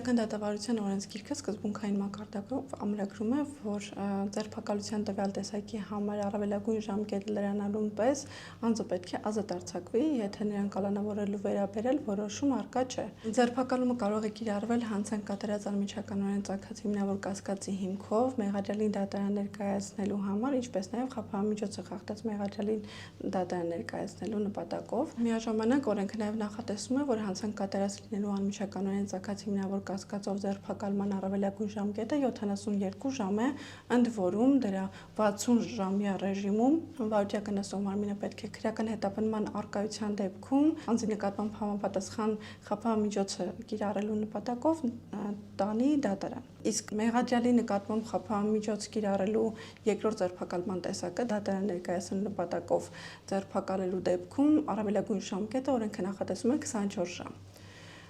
Քրեական դատավարության օրենսգիրքը սկզբունքային մակարդակով ամրագրում է, որ ձերբակալության տվյալ տեսակի համար առավելագույն ժամկետ լրանալուն պես անձը պետք է ազատ արձակվի, եթե նրան կալանավորելու վերաբերել որոշում առկա չէ։ Ձերբակալումը կարող է կիրառվել հանցանք կատարած անմիջականորեն ծագած հիմնավոր կասկածի հիմքով մեղադրյալին դատարան ներկայացնելու համար, ինչպես նաև խաբահամիջոցը խախտած մեղադրյալին դատարան ներկայացնելու նպատակով։ Միաժամանակ օրենքը նաև նախատեսում է, որ հանցանք կատարած լինելու անմիջականորեն ծագած հիմնավոր կասկածով ձերբակալման առավելագույն ժամկետը 72 ժամ է, ընդ որում դրա 60 ժամյա ռեժիմում վարչական կնասող մարմինը պետք է քրեական հետապնդման առկայության դեպքում անձի նկատմամբ համապատասխան խաբահամիջոցը կիրառելու նպատակով տանի դատարան։ Իսկ մեղադրյալի նկատմամբ խաբահամիջոց կիրառելու երկրորդ ձերբակալման տեսակը դատարան ներկայացնելու նպատակով ձերբակալելու դեպքում առավելագույն ժամկետը օրենքը նախատեսում է 24 ժամ։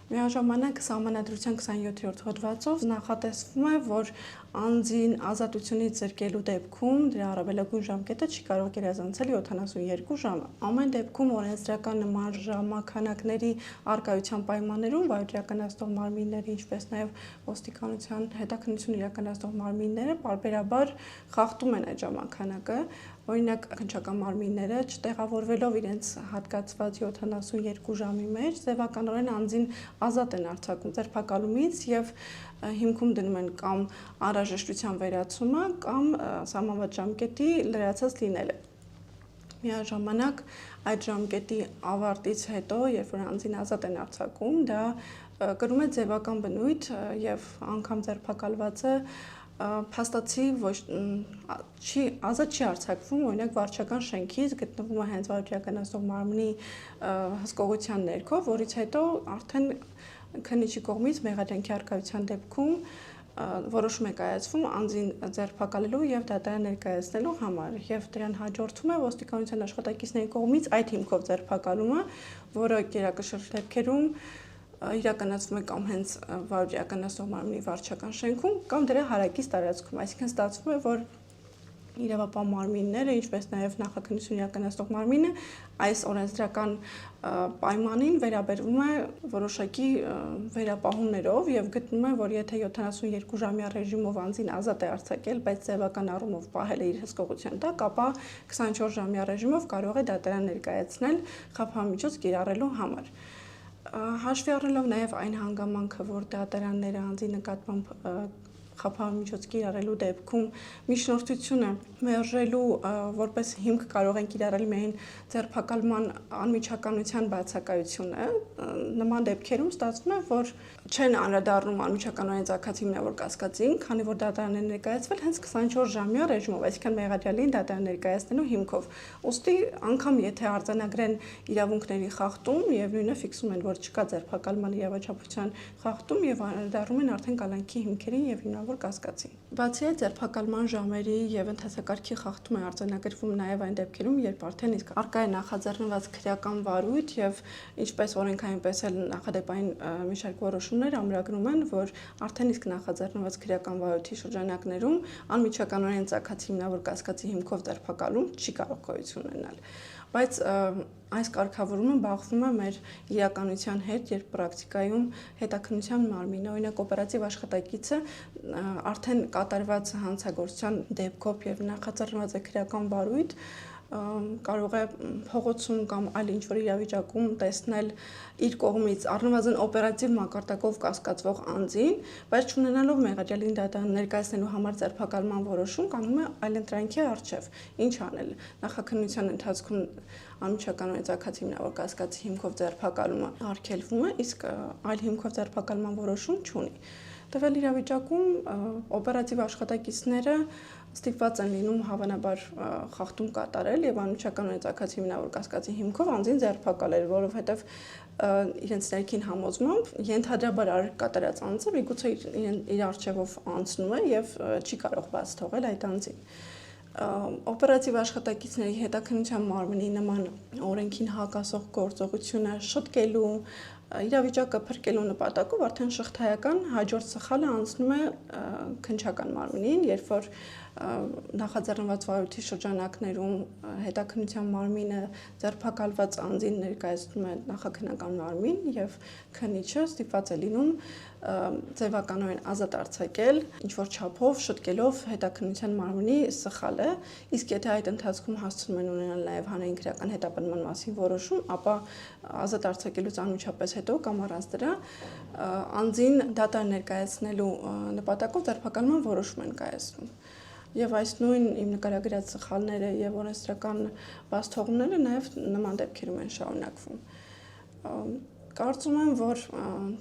Միաժամանակ Սահմանադրության 27-րդ հոդվածով նախատեսվում է, որ անձին ազատությունից զրկելու դեպքում դրա առավելագույն ժամկետը չի կարող գերազանցել 72 ժամը։ Ամեն դեպքում օրենսդրական նման ժամանականակների առկայության պայմաններում վարչականացնող մարմինները, ինչպես նաև ոստիկանության հետաքննություն իրականացնող մարմինները պարբերաբար խախտում են այդ ժամանականակը։ Օրինակ, քննչական մարմինները չտեղավորվելով իրենց հատկացված 72 ժամի մեջ ձևականորեն անձին ազատ են արձակում ձերբակալումից եւ հիմքում դնում են կամ անհրաժեշտության վերացումը կամ սահմանված ժամկետի լրացած լինելը։ Միաժամանակ այդ ժամկետի ավարտից հետո, երբ որ անձին ազատ են արձակում, դա կրում է ձևական բնույթ եւ անգամ ձերբակալվածը փաստացի ազատ չի արձակվում, օրինակ վարչական շենքից գտնվում է հենց վարչականացնող մարմնի հսկողության ներքո, որից հետո արդեն քննիչի կողմից մեղադրանքի առկայության դեպքում որոշում է կայացվում անձին ձերբակալելու եւ դատարան ներկայացնելու համար եւ դրան հաջորդում է ոստիկանության աշխատակիցների կողմից այդ հիմքով ձերբակալումը, որը գերակշռ դեպքերում իրականացվում է կամ հենց վարչականացնող մարմնի վարչական շենքում կամ դրա հարակից տարածքում, այսինքն ստացվում է, որ իրավապահ մարմինները, ինչպես նաև նախաքննություն իրականացնող մարմինը այս օրենսդրական պայմանին վերաբերվում է որոշակի վերապահումներով եւ գտնում է, որ եթե 72 ժամյա ռեժիմով անձին ազատ է արձակել, բայց ձևական առումով պահել է իր հսկողության տակ, ապա 24 ժամյա ռեժիմով կարող է դատարան ներկայացնել խաբահամիջոց կիրառելու համար։ Հաշվի առնելով նաև այն հանգամանքը, որ դատարանները անձի նկատմամբ խաբահամիջոց կիրառելու դեպքում միջնորդությունը մերժելու որպես հիմք կարող են կիրառել միայն ձերբակալման անմիջականության բացակայությունը, նման դեպքերում ստացվում է, որ չեն անդրադառնում անմիջականորեն ծագած հիմնավոր կասկածին, քանի որ դատարան է ներկայացվել հենց 24 ժամյա ռեժիմով, այսինքն մեղադրյալին դատարան ներկայացնելու հիմքով։ Ուստի անգամ եթե արձանագրեն իրավունքների խախտում եւ նույնը ֆիքսում են, որ չկա ձերբակալման իրավաչափության խախտում եւ անդրադառնում են արդեն կալանքի հիմքերին եւ հիմնավոր կասկածին։ Բացի այդ, ձերբակալման ժամերի եւ ընթացակարգի խախտում է արձանագրվում նաեւ այն դեպքերում, երբ արդեն իսկ առկա է նախաձեռնված քրեական վարույթ եւ ինչպես օրենքային պես էլ նախադեպային մի շարք որոշումներ ամրագրում են, որ արդեն իսկ նախաձեռնված քրեական վարույթի շրջանակներում անմիջականորեն ծագած հիմնավոր կասկածի հիմքով ձերբակալում չի կարող գոյություն ունենալ։ Բայց այս կարգավորումը բախվում է մեր իրականության հետ, երբ պրակտիկայում հետաքննության մարմինը, օրինակ օպերատիվ աշխատակիցը արդեն կատարված հանցագործության դեպքով եւ նախաձեռնված է քրեական վարույթ կարող է փողոցում կամ այլ ինչ-որ իրավիճակում տեսնել իր կողմից առնվազն օպերատիվ մակարդակով կասկածվող անձին, բայց չունենալով մեղադրյալին դատարան ներկայացնելու համար ձերբակալման որոշում կանգնում է այլընտրանքի առջև։ Ինչ անել։ Նախաքննության ընթացքում անմիջականորեն ծագած հիմնավոր կասկածի հիմքով ձերբակալումը արգելվում է, իսկ այլ հիմքով ձերբակալման որոշում չունի։ Տվյալ իրավիճակում օպերատիվ աշխատակիցները ստիպված են լինում հավանաբար խախտում կատարել եւ անմիջականորեն ծագած հիմնավոր կասկածի հիմքով անձին ձերբակալել, որովհետեւ իրենց ներքին համոզմամբ ենթադրաբար կատարած անձը միգուցե իր արժեվով անցնում է եւ չի կարող բաց թողել այդ անձին։ Օպերատիվ աշխատակիցների հետաքննության մարմնի նման օրենքին հակասող գործողությունը շտկելու իրավիճակը փրկելու նպատակով արդեն շղթայական հաջորդ սխալը անցնում է քննչական մարմնին, երբ որ նախաձեռնված վարույթի շրջանակներում հետաքննության մարմինը ձերբակալված անձին ներկայացնում է նախաքննական մարմին եւ քննիչը ստիպված է լինում ձևականորեն ազատ արձակել, ինչ որ չափով շտկելով հետաքննության մարմնի սխալը, իսկ եթե այդ ընթացքում հասցնում են ունենալ նաեւ հանրային քրեական հետապնդման մասին որոշում, ապա ազատ արձակելուց անմիջապես հետո կամ առանց դրա անձին դատարան ներկայացնելու նպատակով ձերբակալման որոշում են կայացնում։ Եվ այս նույն իմ նկարագրած սխալները եւ օրենսդրական բացթողումները նաեւ նման դեպքերում են շարունակվում։ Կարծում եմ, որ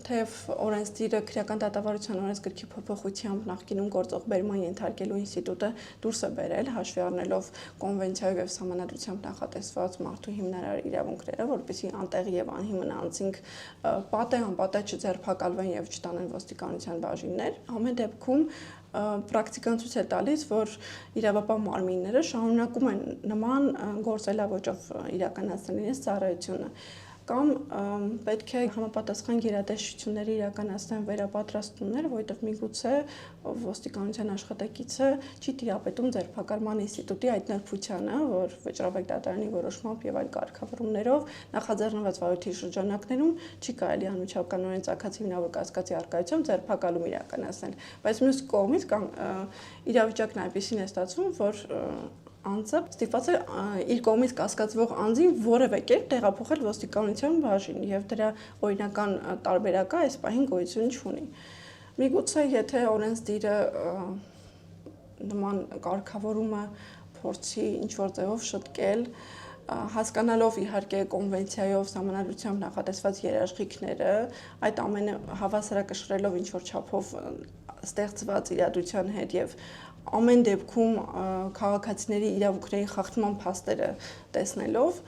թեև օրենսդիրը քրեական դատավարության օրենսգրքի փոփոխությամբ նախկինում գործող բերման ենթարկելու ինստիտուտը դուրս է բերել, հաշվի առնելով կոնվենցիայով եւ սահմանադրությամբ նախատեսված մարդու հիմնարար իրավունքները, որպեսզի անտեղի եւ անհիմն անձինք պատե-անպատե չձերբակալվեն եւ չտանեն ոստիկանության բաժիններ։ Ամեն դեպքում պրակտիկան ցույց է տալիս, որ իրավապահ մարմինները շարունակում են նման գործելավոճով իրականացնել իրենց ծառայությունը կամ պետք է համապատասխան գերատեսչությունների իրականացնեն վերապատրաստումներ, որովհետև միգուցե ոստիկանության աշխատակիցը չի տիրապետում ձերբակալման ինստիտուտի այդ նրբությանը, որ վճռաբեկ դատարանի որոշմամբ եւ այլ կարգավորումներով նախաձեռնված վարույթի շրջանակներում չի կարելի անմիջականորեն ծագած հիմնավոր կասկածի առկայությամբ ձերբակալում իրականացնել, բայց մյուս կողմից կամ իրավիճակն այնպեսին է ստացվում, որ անձը ստիպված է իր կողմից կասկածվող անձին որևէ կերպ տեղափոխել ոստիկանության բաժին եւ դրա օրինական տարբերակը այս պահին գոյություն չունի։ Միգուցե եթե օրենսդիրը նման կարգավորումը փորձի ինչ-որ ձևով շտկել, հասկանալով իհարկե կոնվենցիայով սահմանադրությամբ նախատեսված երաշխիքները, այդ ամենը հավասարակշռելով ինչ-որ չափով ստեղծված իրադրության հետ եւ ամեն դեպքում քաղաքացիների իրավունքների խախտման փաստերը տեսնելով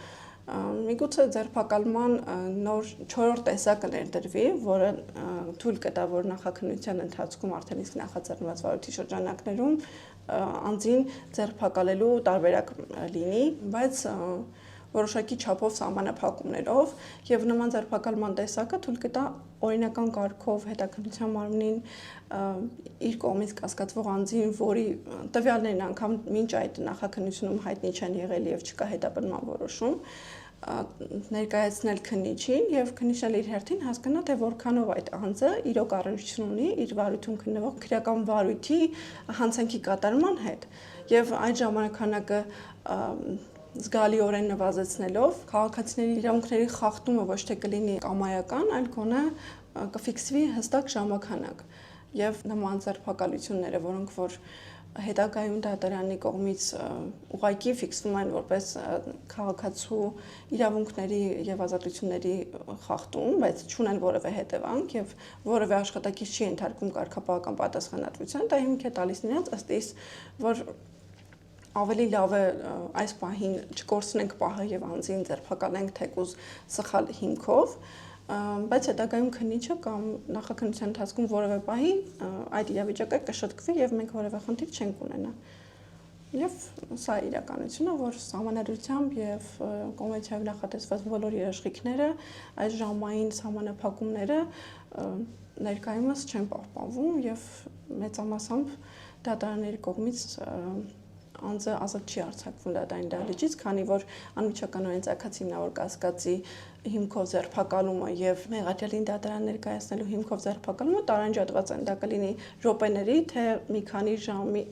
միգուցե ձերբակալման նոր 4-րդ տեսակը ներդրվի, որը թույլ կտա, որ նախաքննության ընթացքում արդեն իսկ նախաձեռնված վարույթի շրջանակներում անձին ձերբակալելու տարբերակ լինի, բայց որոշակի չափով սահմանափակումներով եւ նման ձերբակալման տեսակը թույլ կտա օրինական կարգով հետաքննության մարմնին իր կողմից կասկածվող անձին, որի տվյալներն անգամ մինչ այդ նախաքննությունում հայտնի չեն եղել եւ չկա հետապնդման որոշում, ներկայացնել քննիչին եւ քննիչն իր հերթին հասկանա, թե որքանով այդ անձը իրոք առնչություն ունի իր վարույթում քննվող քրեական վարույթի հանցանքի կատարման հետ եւ այդ ժամանականակը զգալիորեն նվազեցնելով քաղաքացիների իրավունքների խախտումը ոչ թե կլինի կամայական, այլ գոնե կֆիքսվի հստակ ժամականակ եւ նման ձերբակալությունները, որոնք որ հետագայում դատարանի կողմից ուղղակի ֆիքսվում են որպես քաղաքացու իրավունքների եւ ազատությունների խախտում, բայց չունեն որևէ հետևանք եւ որևէ աշխատակից չի ենթարկվում կարգապահական պատասխանատվության, դա հիմք է տալիս նրանց ըստ իս, որ ավելի լավ է այս պահին չկորցնենք պահը եւ անձին ձերբակալենք թեկուզ սխալ հիմքով, բայց հետագայում քննիչը կամ նախաքննության ընթացքում որևէ պահի այդ իրավիճակը կշտկվի եւ մենք որևէ խնդիր չենք ունենա։ Եվ սա է իրականությունը, որ սահմանադրությամբ եւ կոնվենցիայով նախատեսված բոլոր երաշխիքները, այս ժամային սահմանափակումները ներկայումս չեն պահպանվում եւ մեծամասամբ դատարանների կողմից անձը ազատ չի արձակվում դատարանի դահլիճից, քանի որ անմիջականորեն ծագած հիմնավոր կասկածի հիմքով ձերբակալումը եւ մեղադրյալին դատարան ներկայացնելու հիմքով ձերբակալումը տարանջատված են, դա կլինի րոպեների, թե մի քանի ժամի,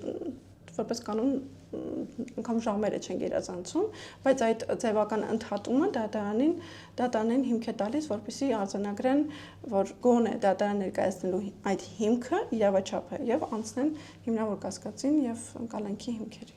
որպես կանոն անգամ ժամերը չեն գերազանցում, բայց այդ ձևական ընդհատումը դատարանին հիմք է տալիս, որպեսզի արձանագրեն, որ գոնե դատարան ներկայացնելու այդ հիմքը իրավաչափ է եւ անցնեն հիմնավոր կասկածին եւ կալանքի հիմքերի։